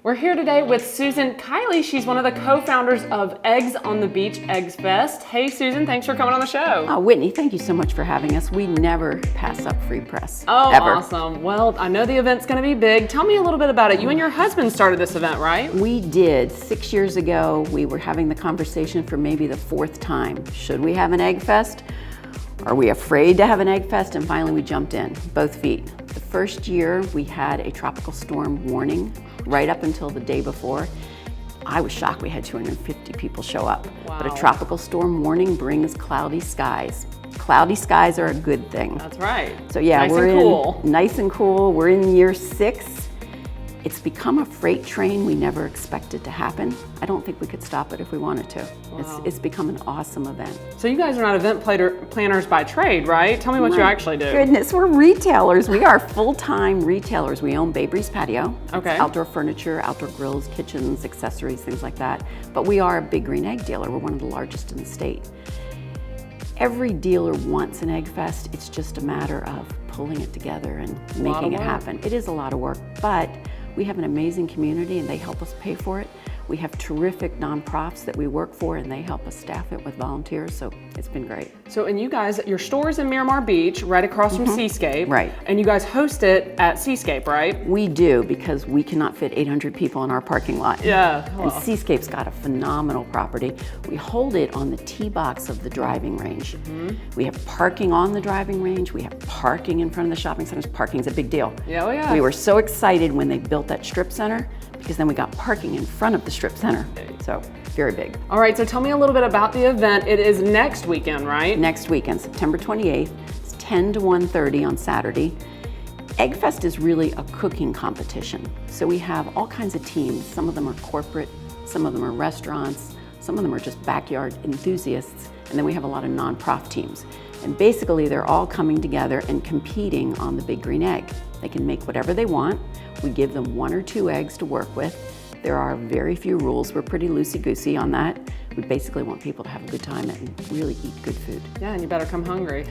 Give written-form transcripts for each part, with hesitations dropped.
We're here today with Susan Kiley. She's one of the co-founders of Eggs on the Beach EggFest. Hey Susan, thanks for coming on the show. Oh, Whitney, thank you so much for having us. We never pass up free press. Oh, ever. Awesome. Well, I know the event's gonna be big. Tell me a little bit about it. You and your husband started this event, right? We did. 6 years ago, we were having the conversation for maybe the fourth time. Should we have an egg fest? Are we afraid to have an egg fest? And finally we jumped in, both feet. The first year we had a tropical storm warning right up until the day before. I was shocked we had 250 people show up. Wow. But a tropical storm warning brings cloudy skies. Cloudy skies are a good thing. That's right. So yeah, nice we're and cool. Nice and cool. We're in year 6. It's become a freight train we never expected to happen. I don't think we could stop it if we wanted to. Wow. It's become an awesome event. So you guys are not event planners by trade, right? Tell me what you actually do. Goodness, we're retailers. We are full-time retailers. We own Breeze Patio. Okay. It's outdoor furniture, outdoor grills, kitchens, accessories, things like that. But we are a big green egg dealer. We're one of the largest in the state. Every dealer wants an egg fest. It's just a matter of pulling it together and making it happen. It is a lot of work, but we have an amazing community and they help us pay for it. We have terrific nonprofits that we work for and they help us staff it with volunteers, so it's been great. So, and you guys, your store is in Miramar Beach, right across from Seascape. Right. And you guys host it at Seascape, right? We do, because we cannot fit 800 people in our parking lot. Yeah. And Seascape's got a phenomenal property. We hold it on the tee box of the driving range. We have parking on the driving range. We have parking in front of the shopping centers. Parking's a big deal. Yeah, oh yeah. We were so excited when they built that strip center, because then we got parking in front of the strip center. So, very big. All right, so tell me a little bit about the event. It is next weekend, right? Next weekend, September 28th. It's 10 to 1:30 on Saturday. EggFest is really a cooking competition. So we have all kinds of teams. Some of them are corporate, some of them are restaurants, some of them are just backyard enthusiasts, and then we have a lot of nonprofit teams. And basically they're all coming together and competing on the big green egg. They can make whatever they want. We give them 1 or 2 eggs to work with. There are very few rules. We're pretty loosey-goosey on that. We basically want people to have a good time and really eat good food. Yeah, and you better come hungry.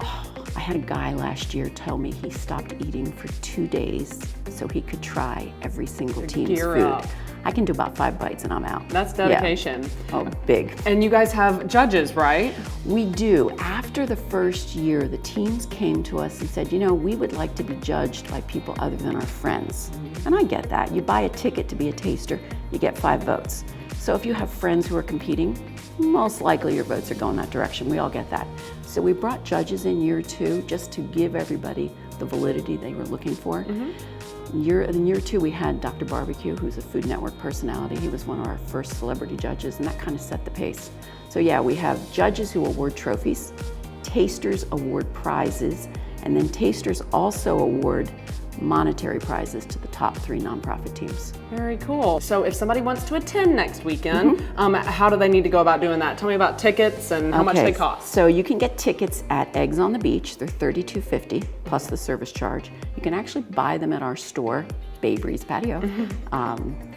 I had a guy last year tell me he stopped eating for 2 days so he could try every single team's Gear food. up. I can do about 5 bites and I'm out. That's dedication. Yeah. Oh, big. And you guys have judges, right? We do. After the first year, the teams came to us and said, you know, we would like to be judged by people other than our friends. And I get that. You buy a ticket to be a taster, you get 5 votes. So if you have friends who are competing, most likely your votes are going that direction. We all get that. So we brought judges in year 2 just to give everybody the validity they were looking for. In year 2, we had Dr. Barbecue, who's a Food Network personality. He was one of our first celebrity judges, and that kind of set the pace. So yeah, we have judges who award trophies, tasters award prizes, and then tasters also award monetary prizes to the top 3 nonprofit teams. Very cool. So if somebody wants to attend next weekend, how do they need to go about doing that? Tell me about tickets and how much they cost. So you can get tickets at Eggs on the Beach. They're $32.50 plus the service charge. You can actually buy them at our store, Breeze Patio,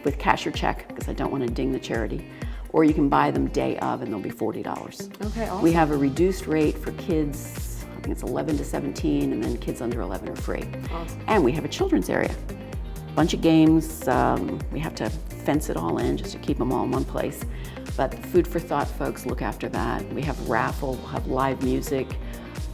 with cash or check, because I don't want to ding the charity. Or you can buy them day of and they'll be $40. Okay, awesome. We have a reduced rate for kids. I think it's 11 to 17, and then kids under 11 are free. Awesome. And we have a children's area. Bunch of games. We have to fence it all in just to keep them all in one place. But the Food for Thought folks look after that. We have raffle, we'll have live music.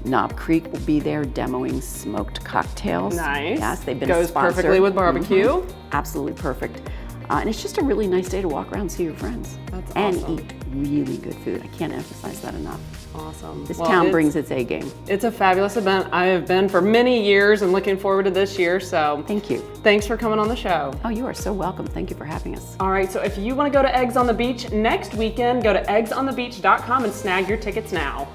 Knob Creek will be there demoing smoked cocktails. Nice. Yes, they've been Goes a sponsor. perfectly with barbecue. Absolutely perfect. And it's just a really nice day to walk around and see your friends. That's and awesome. eat really good food. I can't emphasize that enough. Awesome. This town brings its A game. It's a fabulous event. I have been for many years and looking forward to this year, so Thank you. thanks for coming on the show. Oh, you are so welcome. Thank you for having us. All right, so if you want to go to Eggs on the Beach next weekend, go to eggsonthebeach.com and snag your tickets now.